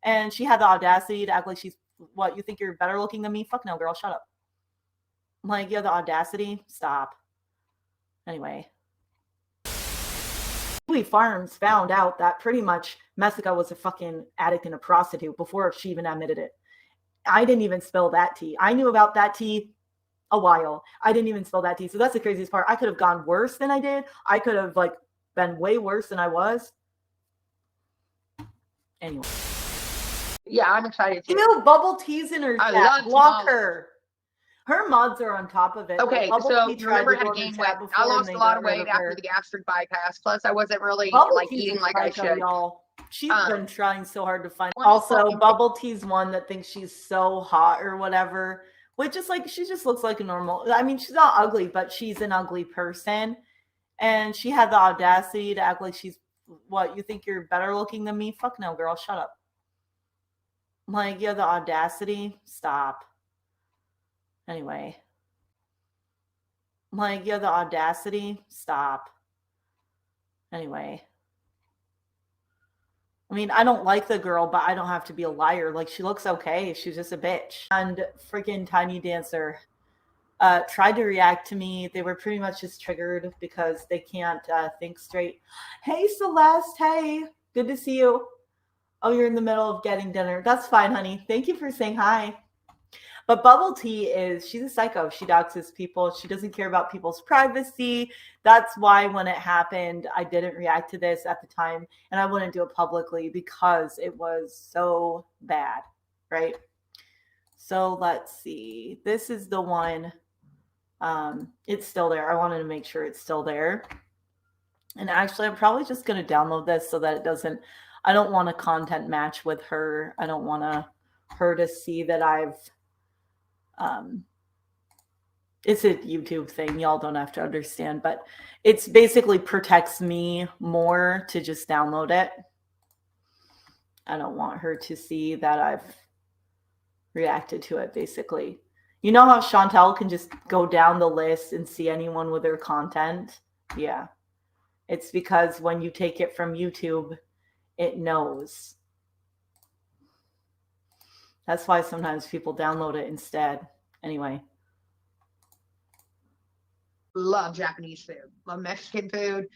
And she had the audacity to act like she's, what, you think you're better looking than me? Fuck no, girl, shut up. I'm like, you have the audacity? Stop. Anyway. Farms found out that pretty much Messica was a fucking addict and a prostitute before she even admitted it. I didn't even spill that tea. I knew about that tea a while. I didn't even spill that tea. So that's the craziest part. I could have gone worse than I did. I could have like been way worse than I was. Anyway. Yeah, I'm excited too. Ew, Bubble Tea's in her chat. Block her. Her mods are on top of it. Okay, so remember how to gain weight. I lost a lot of weight after the gastric bypass. Plus, I wasn't really like eating like I should. Y'all. She's been trying so hard to find. Also, Bubble Tea's one that thinks she's so hot or whatever, which is like, she just looks like a normal. I mean, she's not ugly, but she's an ugly person. And she had the audacity to act like she's, what, you think you're better looking than me? Fuck no, girl, shut up. I'm like, you have the audacity? Stop. Anyway. I'm like, you have the audacity? Stop. Anyway. I mean, I don't like the girl, but I don't have to be a liar. Like, she looks okay. She's just a bitch. And freaking Tiny Dancer tried to react to me. They were pretty much just triggered because they can't think straight. Hey, Celeste. Hey, good to see you. Oh, you're in the middle of getting dinner. That's fine, honey. Thank you for saying hi. But Bubble Tea she's a psycho. She doxes people. She doesn't care about people's privacy. That's why when it happened, I didn't react to this at the time. And I wouldn't do it publicly because it was so bad, right? So let's see. This is the one. It's still there. I wanted to make sure it's still there. And actually, I'm probably just going to download this so that it doesn't, I don't want a content match with her. I don't want her to see that I've, it's a YouTube thing. Y'all don't have to understand, but it's basically protects me more to just download it. I don't want her to see that I've reacted to it, basically. You know how Chantel can just go down the list and see anyone with their content? Yeah. It's because when you take it from YouTube, it knows. That's why sometimes people download it instead. Anyway. Love Japanese food. Love Mexican food.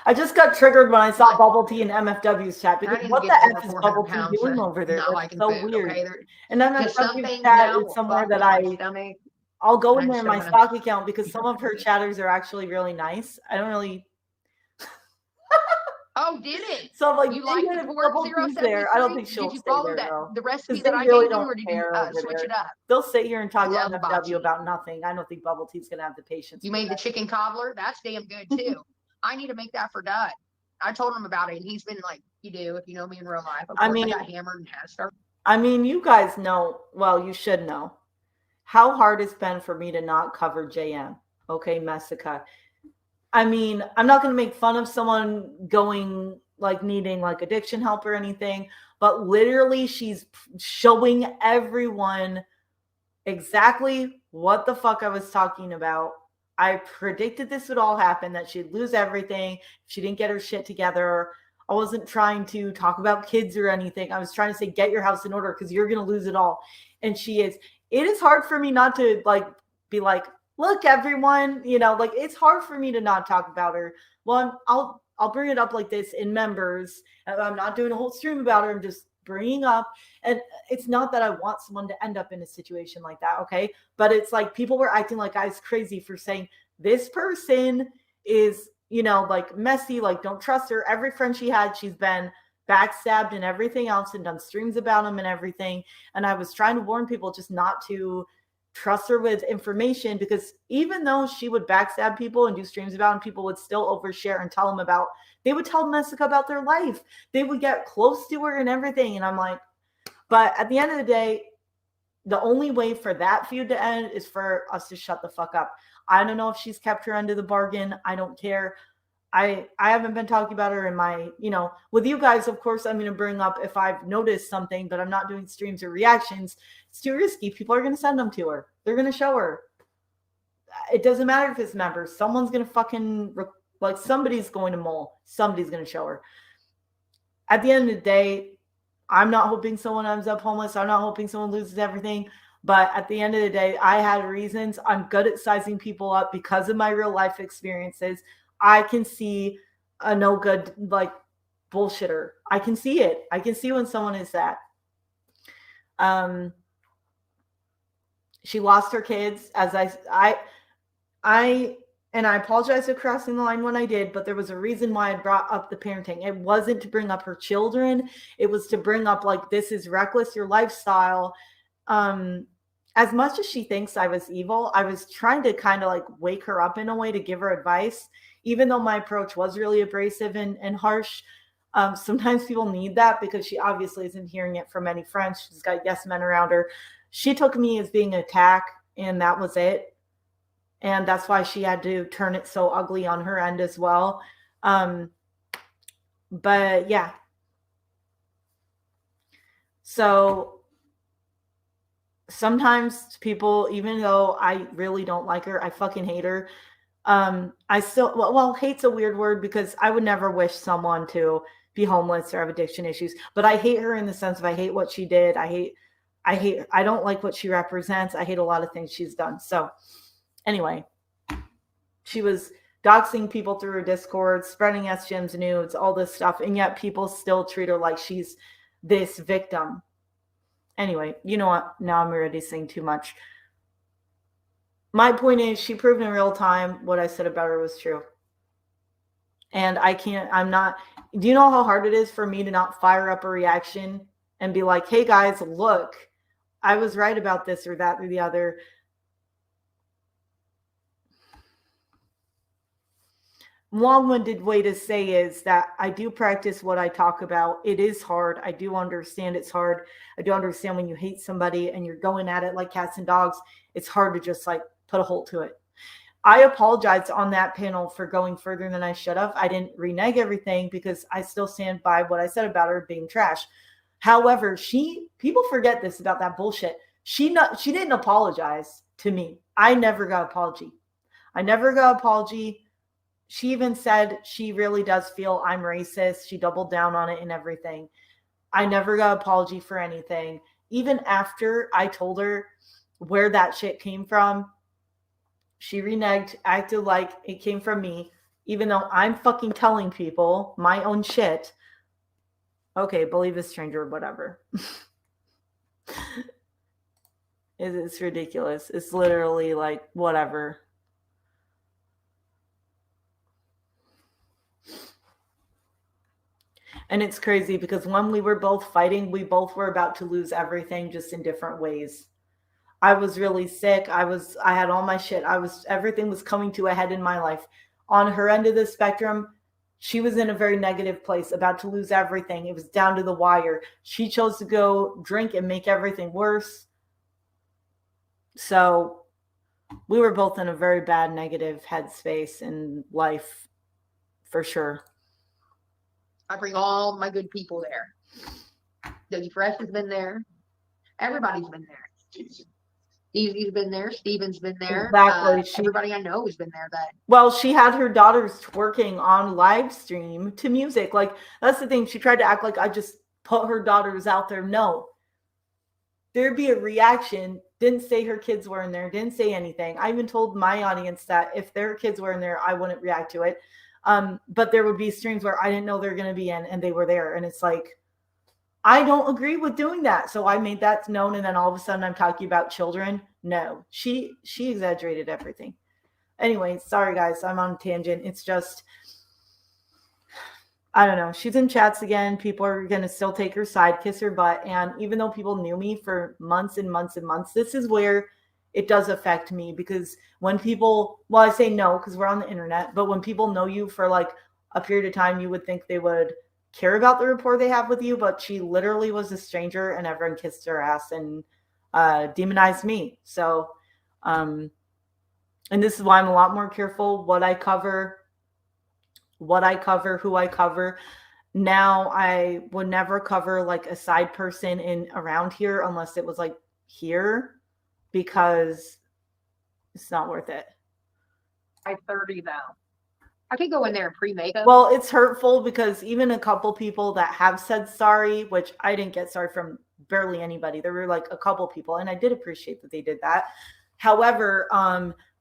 I just got triggered when I saw Bubble Tea in MFW's chat because what the F is Bubble Tea doing over there? It's so weird. Okay? And MFW's chat is somewhere that I'll go in there in my stock account because some of her chatters are actually really nice. I don't really. Oh, did it? So I'm like, you like the 4073? There. I don't think she'll did you stay follow there, that though. the recipe that I gave them, or did you switch it up? They'll sit here and talk to MFW about nothing. I don't think Bubble Tea's gonna have the patience. You made the chicken cobbler. That's damn good too. I need to make that for Dud. I told him about it, and he's been like, "You do if you know me in real life." Of course, I got hammered and had stuff. I mean, you guys know. Well, you should know how hard it's been for me to not cover JM. Okay, Messica. I mean, I'm not gonna make fun of someone going like needing like addiction help or anything, but literally she's showing everyone exactly what the fuck I was talking about. I predicted this would all happen, that she'd lose everything if she didn't get her shit together. I wasn't trying to talk about kids or anything. I was trying to say, get your house in order because you're going to lose it all. And she is. It is hard for me not to like be like, look, everyone, you know, like it's hard for me to not talk about her. Well, I'll bring it up like this in members. I'm not doing a whole stream about her. I'm just bringing up. And it's not that I want someone to end up in a situation like that, okay? But it's like people were acting like I was crazy for saying this person is, you know, like messy, like don't trust her. Every friend she had, she's been backstabbed and everything else and done streams about them and everything. And I was trying to warn people just not to trust her with information, because even though she would backstab people and do streams about them, people would still overshare and tell them about, they would tell Messica about their life. They would get close to her and everything. And I'm like, but at the end of the day, the only way for that feud to end is for us to shut the fuck up. I don't know if she's kept her end of the bargain. I don't care. I haven't been talking about her in my, you know, with you guys, of course, I'm going to bring up if I've noticed something, but I'm not doing streams or reactions. It's too risky. People are going to send them to her. They're going to show her. It doesn't matter if it's members. Someone's going to fucking, like somebody's going to mole. Somebody's going to show her. At the end of the day, I'm not hoping someone ends up homeless. I'm not hoping someone loses everything. But at the end of the day, I had reasons. I'm good at sizing people up because of my real life experiences. I can see a no good, like, bullshitter. I can see it. I can see when someone is that. She lost her kids, as and I apologize for crossing the line when I did, but there was a reason why I brought up the parenting. It wasn't to bring up her children. It was to bring up, like, this is reckless, your lifestyle. As much as she thinks I was evil, I was trying to kind of like wake her up in a way to give her advice, even though my approach was really abrasive and harsh. Sometimes people need that because she obviously isn't hearing it from any friends. She's got yes men around her. She took me as being an attack, and that was it. And that's why she had to turn it so ugly on her end as well. But yeah. So sometimes people, even though I really don't like her, I fucking hate her. I still, well, hate's a weird word because I would never wish someone to be homeless or have addiction issues, but I hate her in the sense of I hate what she did. I don't like what she represents. I hate a lot of things she's done. So anyway, she was doxing people through her Discord, spreading SGM's nudes, all this stuff, and yet people still treat her like she's this victim. Anyway, you know what? Now I'm already saying too much. My point is, she proved in real time what I said about her was true. And do you know how hard it is for me to not fire up a reaction and be like, hey guys, look, I was right about this or that or the other. Long-winded way to say is that I do practice what I talk about. It is hard. I do understand it's hard. I do understand when you hate somebody and you're going at it like cats and dogs, it's hard to just like put a halt to it. I apologized on that panel for going further than I should have. I didn't renege everything because I still stand by what I said about her being trash. However, people forget this about that bullshit. She didn't apologize to me. I never got an apology. She even said she really does feel I'm racist. She doubled down on it and everything. I never got an apology for anything. Even after I told her where that shit came from, she reneged, acted like it came from me, even though I'm fucking telling people my own shit. Okay, believe a stranger, whatever. It's ridiculous. It's literally like, whatever. And it's crazy because when we were both fighting, we both were about to lose everything, just in different ways. I was really sick. I had all my shit. Everything was coming to a head in my life. On her end of the spectrum, she was in a very negative place, about to lose everything. It was down to the wire. She chose to go drink and make everything worse. So we were both in a very bad negative headspace in life, for sure. I bring all my good people there. Dougie Fresh has been there. Everybody's been there. Easy's been there. Steven's been there. Exactly. Everybody I know has been there. Well, she had her daughters twerking on live stream to music. Like, that's the thing. She tried to act like I just put her daughters out there. No. There'd be a reaction. Didn't say her kids were in there. Didn't say anything. I even told my audience that if their kids were in there, I wouldn't react to it. But there would be streams where I didn't know they're going to be in and they were there. And it's like, I don't agree with doing that. So I made that known. And then all of a sudden I'm talking about children. No, she exaggerated everything. Anyway, sorry guys, I'm on a tangent. It's just, I don't know. She's in chats again. People are going to still take her side, kiss her butt. And even though people knew me for months and months and months, this is where it does affect me, because when people, well, I say no because we're on the internet, but when people know you for like a period of time, you would think they would care about the rapport they have with you, but she literally was a stranger and everyone kissed her ass and demonized me. So, and this is why I'm a lot more careful what I cover, who I cover. Now I would never cover like a side person in around here unless it was like here, because it's not worth it. I'm 30 though. I could go in there and pre-makeup. Well, it's hurtful because even a couple people that have said sorry, which I didn't get sorry from barely anybody. There were like a couple people, and I did appreciate that they did that. However,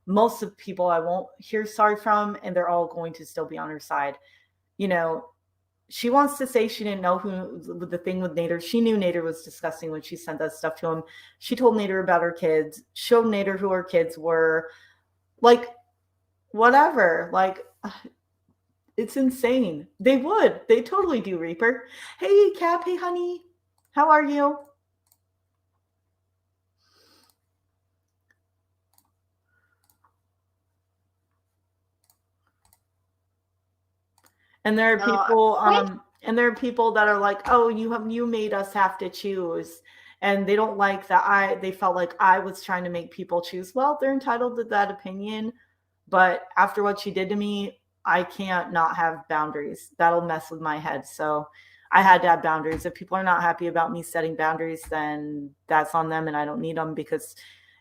most of the people I won't hear sorry from, and they're all going to still be on her side. You know, she wants to say she didn't know who the thing with Nader. She knew Nader was disgusting when she sent that stuff to him. She told Nader about her kids, showed Nader who her kids were. Like, whatever. Like, it's insane. They would. They totally do, Reaper. Hey, Cap. Hey, honey. How are you? And there are people, and there are people that are like, "Oh, you made us have to choose," and they don't like that. They felt like I was trying to make people choose. Well, they're entitled to that opinion, but after what she did to me, I can't not have boundaries. That'll mess with my head. So I had to have boundaries. If people are not happy about me setting boundaries, then that's on them, and I don't need them, because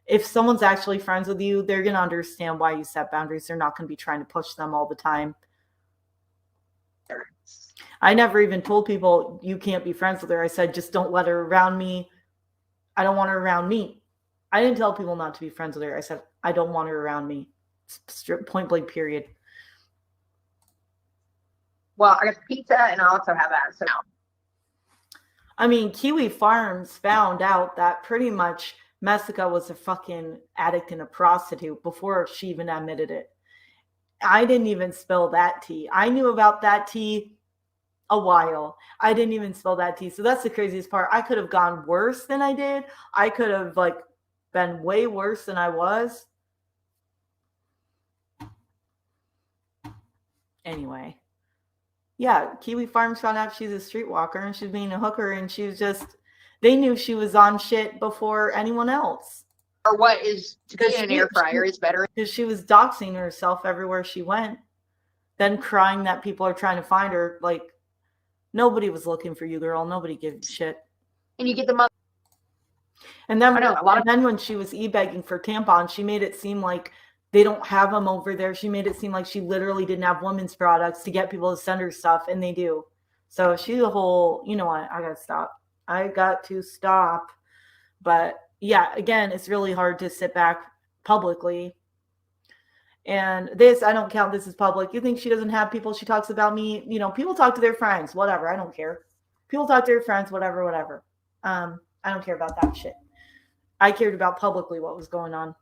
if someone's actually friends with you, they're going to understand why you set boundaries. They're not going to be trying to push them all the time. I never even told people you can't be friends with her. I said, just don't let her around me. I don't want her around me. I didn't tell people not to be friends with her. I said, I don't want her around me. Point blank, period. Well, I got pizza, and I also have that. So, I mean, Kiwi Farms found out that pretty much Messica was a fucking addict and a prostitute before she even admitted it. I didn't even spill that tea. I knew about that tea a while. I didn't even spill that tea. So that's the craziest part. I could have gone worse than I did. I could have been way worse than I was. Anyway. Yeah, Kiwi Farms found out she's a streetwalker and she's being a hooker, and she was they knew she was on shit before anyone else. Or what is to be in an air fryer is better. Because she was doxing herself everywhere she went, then crying that people are trying to find her. Like, nobody was looking for you, girl. Nobody gives a shit. And you get the money. And then, then when she was e-begging for tampons, she made it seem like they don't have them over there. She made it seem like she literally didn't have women's products to get people to send her stuff, and they do. So she's a whole, you know what, I got to stop. I got to stop. But yeah, again, it's really hard to sit back publicly. And this, I don't count this as public. You think she doesn't have people? She talks about me. You know, people talk to their friends, whatever. I don't care. People talk to their friends, whatever. I don't care about that shit. I cared about publicly what was going on.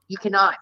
You cannot